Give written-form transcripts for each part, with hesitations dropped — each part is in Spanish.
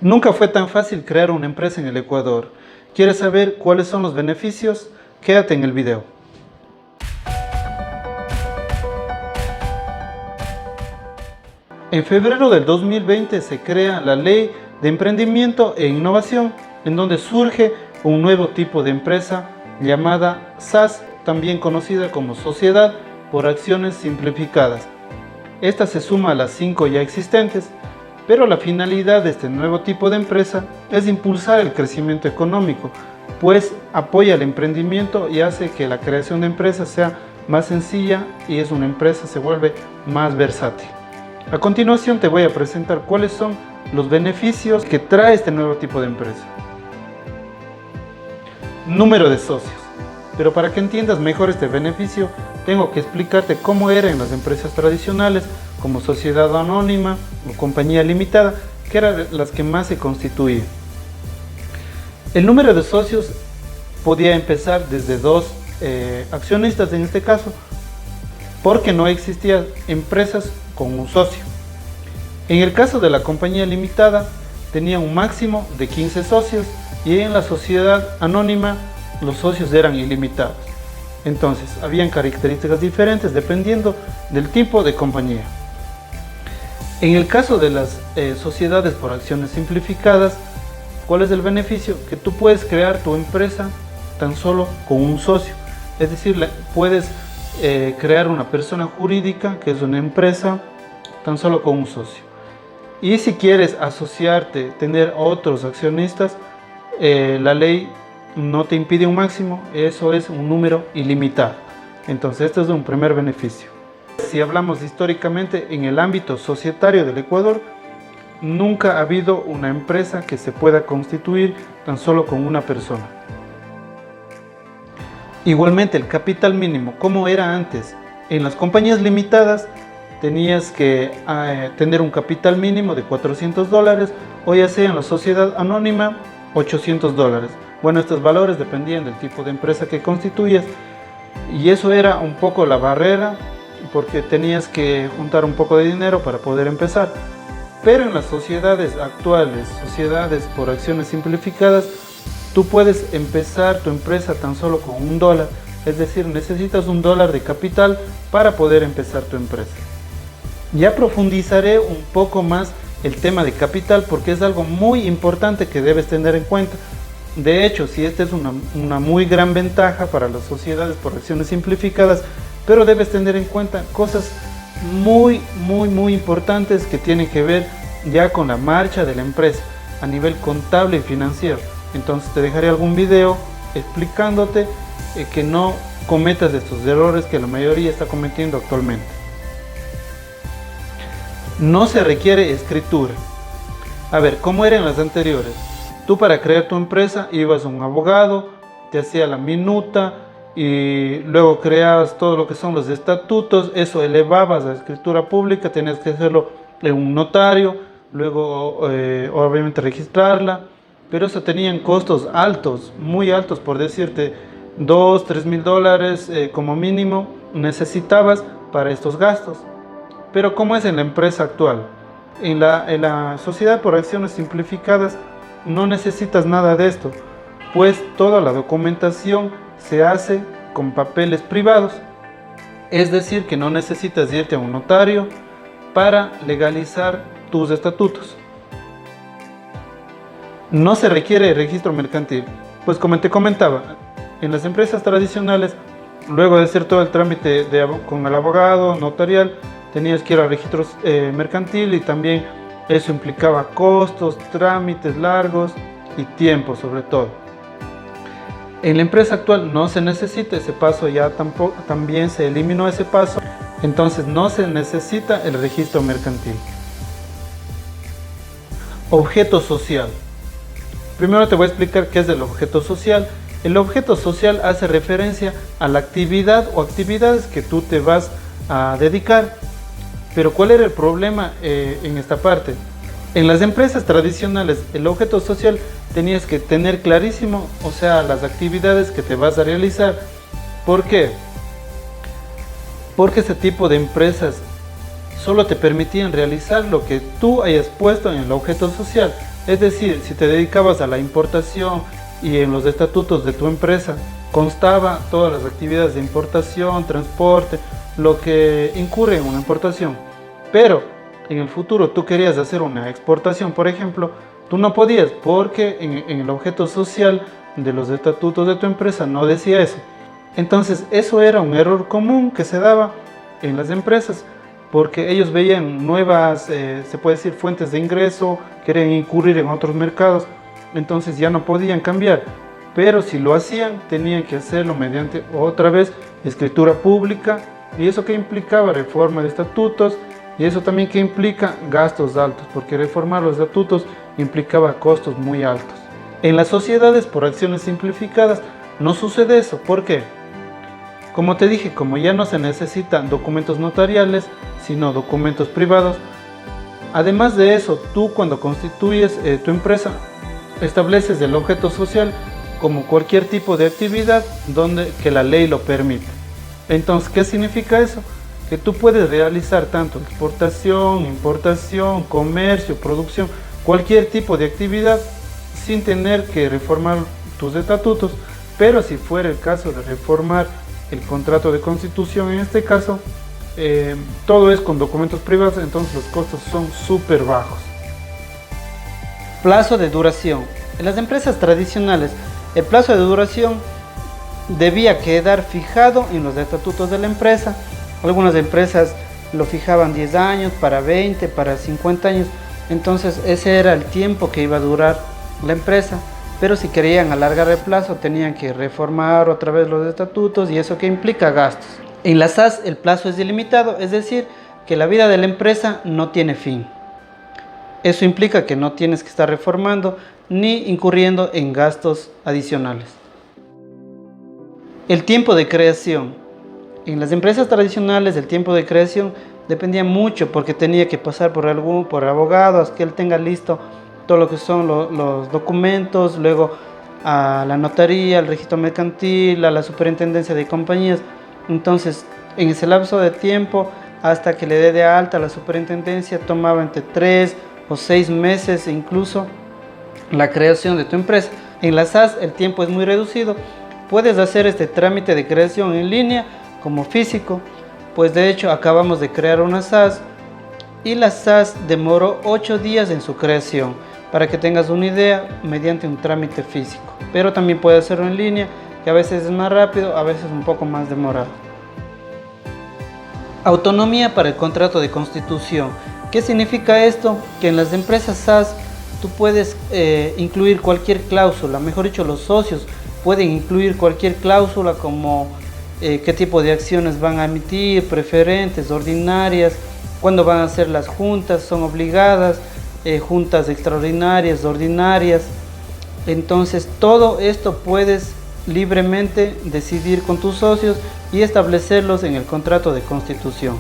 Nunca fue tan fácil crear una empresa en el Ecuador. ¿Quieres saber cuáles son los beneficios? Quédate en el video. En febrero del 2020 se crea la Ley de Emprendimiento e Innovación, en donde surge un nuevo tipo de empresa llamada SAS, también conocida como Sociedad por Acciones Simplificadas. Esta se suma a las 5 ya existentes, pero la finalidad de este nuevo tipo de empresa es impulsar el crecimiento económico, pues apoya el emprendimiento y hace que la creación de empresas sea más sencilla y una empresa se vuelve más versátil. A continuación te voy a presentar cuáles son los beneficios que trae este nuevo tipo de empresa. Número de socios. Pero para que entiendas mejor este beneficio, tengo que explicarte cómo eran las empresas tradicionales, como sociedad anónima o compañía limitada, que eran las que más se constituían. El número de socios podía empezar desde dos accionistas en este caso, porque no existían empresas con un socio. En el caso de la compañía limitada, tenía un máximo de 15 socios y en la sociedad anónima los socios eran ilimitados. Entonces, habían características diferentes dependiendo del tipo de compañía. En el caso de las sociedades por acciones simplificadas, ¿cuál es el beneficio? Que tú puedes crear tu empresa tan solo con un socio. Es decir, puedes crear una persona jurídica que es una empresa tan solo con un socio. Y si quieres asociarte, tener otros accionistas, la ley no te impide un máximo, eso es un número ilimitado. Entonces este es un primer beneficio. Si hablamos históricamente en el ámbito societario del Ecuador, nunca ha habido una empresa que se pueda constituir tan solo con una persona. Igualmente el capital mínimo, como era antes, en las compañías limitadas tenías que tener un capital mínimo de $400, o ya sea en la sociedad anónima $800. Bueno, estos valores dependían del tipo de empresa que constituyas y eso era un poco la barrera porque tenías que juntar un poco de dinero para poder empezar. Pero en las sociedades actuales, sociedades por acciones simplificadas, tú puedes empezar tu empresa tan solo con $1, es decir, necesitas $1 de capital para poder empezar tu empresa. Ya profundizaré un poco más el tema de capital porque es algo muy importante que debes tener en cuenta. De hecho, sí, esta es una muy gran ventaja para las sociedades por acciones simplificadas, pero debes tener en cuenta cosas muy importantes que tienen que ver ya con la marcha de la empresa a nivel contable y financiero. Entonces te dejaré algún video explicándote que no cometas estos errores que la mayoría está cometiendo actualmente. No se requiere escritura. A ver, ¿cómo eran las anteriores? Tú para crear tu empresa ibas a un abogado, te hacía la minuta y luego creabas todo lo que son los estatutos, eso elevabas a escritura pública, tenías que hacerlo en un notario, luego obviamente registrarla, pero eso tenían costos altos, muy altos, por decirte $2.000 a 3.000 como mínimo necesitabas para estos gastos. Pero ¿cómo es en la empresa actual? En la sociedad por acciones simplificadas no necesitas nada de esto, pues toda la documentación se hace con papeles privados. Es decir, que no necesitas irte a un notario para legalizar tus estatutos. No se requiere registro mercantil, pues como te comentaba, en las empresas tradicionales, luego de hacer todo el trámite con el abogado notarial, tenías que ir al registro mercantil y también eso implicaba costos, trámites largos y tiempo sobre todo. En la empresa actual no se necesita ese paso, ya también se eliminó ese paso, entonces no se necesita el registro mercantil. Objeto social. Primero te voy a explicar qué es el objeto social. El objeto social hace referencia a la actividad o actividades que tú te vas a dedicar. Pero ¿cuál era el problema en esta parte? En las empresas tradicionales, el objeto social tenías que tener clarísimo, o sea, las actividades que te vas a realizar. ¿Por qué? Porque ese tipo de empresas solo te permitían realizar lo que tú hayas puesto en el objeto social. Es decir, si te dedicabas a la importación y en los estatutos de tu empresa constaba todas las actividades de importación, transporte, lo que incurre en una importación. Pero en el futuro tú querías hacer una exportación, por ejemplo, tú no podías porque en el objeto social de los estatutos de tu empresa no decía eso. Entonces eso era un error común que se daba en las empresas porque ellos veían nuevas, se puede decir, fuentes de ingreso, querían incurrir en otros mercados, entonces ya no podían cambiar. Pero si lo hacían, tenían que hacerlo mediante otra vez escritura pública, y eso que implicaba reforma de estatutos, y eso también que implica gastos altos, porque reformar los estatutos implicaba costos muy altos. En las sociedades por acciones simplificadas no sucede eso. ¿Por qué? Como te dije, como ya no se necesitan documentos notariales, sino documentos privados, además de eso, tú cuando constituyes tu empresa, estableces el objeto social como cualquier tipo de actividad que la ley lo permite. Entonces, ¿qué significa eso? Que tú puedes realizar tanto exportación, importación, comercio, producción, cualquier tipo de actividad sin tener que reformar tus estatutos. Pero si fuera el caso de reformar el contrato de constitución, en este caso, todo es con documentos privados, entonces los costos son súper bajos. Plazo de duración. En las empresas tradicionales, el plazo de duración debía quedar fijado en los estatutos de la empresa. Algunas empresas lo fijaban 10 años, para 20, para 50 años. Entonces ese era el tiempo que iba a durar la empresa. Pero si querían alargar el plazo, tenían que reformar otra vez los estatutos, y eso que implica gastos. En las SAS el plazo es ilimitado, es decir, que la vida de la empresa no tiene fin. Eso implica que no tienes que estar reformando ni incurriendo en gastos adicionales. El tiempo de creación. En las empresas tradicionales el tiempo de creación dependía mucho porque tenía que pasar por abogados, que él tenga listo todo lo que son los documentos, luego a la notaría, al registro mercantil, a la superintendencia de compañías. Entonces, en ese lapso de tiempo, hasta que le dé de alta a la superintendencia, tomaba entre 3 o 6 meses incluso la creación de tu empresa. En la SAS el tiempo es muy reducido. Puedes hacer este trámite de creación en línea como físico, pues de hecho acabamos de crear una SAS y la SAS demoró 8 días en su creación, para que tengas una idea, mediante un trámite físico. Pero también puedes hacerlo en línea, que a veces es más rápido, a veces un poco más demorado. Autonomía para el contrato de constitución. ¿Qué significa esto? Que en las empresas SAS tú puedes incluir cualquier cláusula, mejor dicho, los socios pueden incluir cualquier cláusula como qué tipo de acciones van a emitir, preferentes, ordinarias, cuándo van a ser las juntas, son obligadas, juntas extraordinarias, ordinarias. Entonces todo esto puedes libremente decidir con tus socios y establecerlos en el contrato de constitución.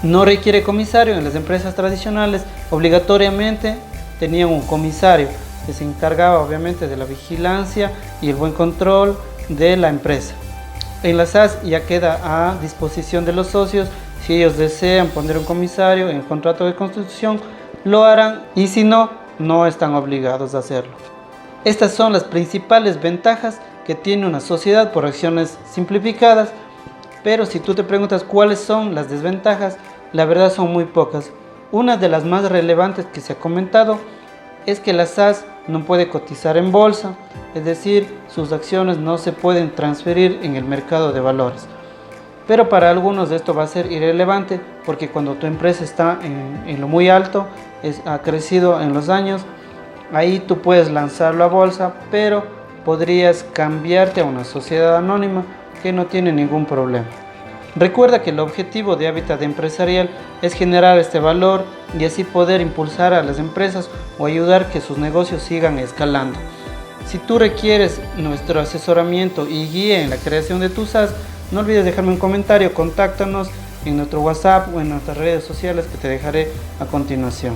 No requiere comisario. En las empresas tradicionales obligatoriamente tenían un comisario que se encargaba obviamente de la vigilancia y el buen control de la empresa. En la SAS ya queda a disposición de los socios. Si ellos desean poner un comisario en el contrato de constitución, lo harán, y si no, no están obligados a hacerlo. Estas son las principales ventajas que tiene una sociedad por acciones simplificadas, pero si tú te preguntas cuáles son las desventajas, la verdad son muy pocas. Una de las más relevantes que se ha comentado es que la SAS no puede cotizar en bolsa, es decir, sus acciones no se pueden transferir en el mercado de valores. Pero para algunos esto va a ser irrelevante, porque cuando tu empresa está en lo muy alto, ha crecido en los años, ahí tú puedes lanzarlo a bolsa, pero podrías cambiarte a una sociedad anónima que no tiene ningún problema. Recuerda que el objetivo de Hábitat Empresarial es generar este valor y así poder impulsar a las empresas o ayudar que sus negocios sigan escalando. Si tú requieres nuestro asesoramiento y guía en la creación de tu SAS, no olvides dejarme un comentario, contáctanos en nuestro WhatsApp o en nuestras redes sociales que te dejaré a continuación.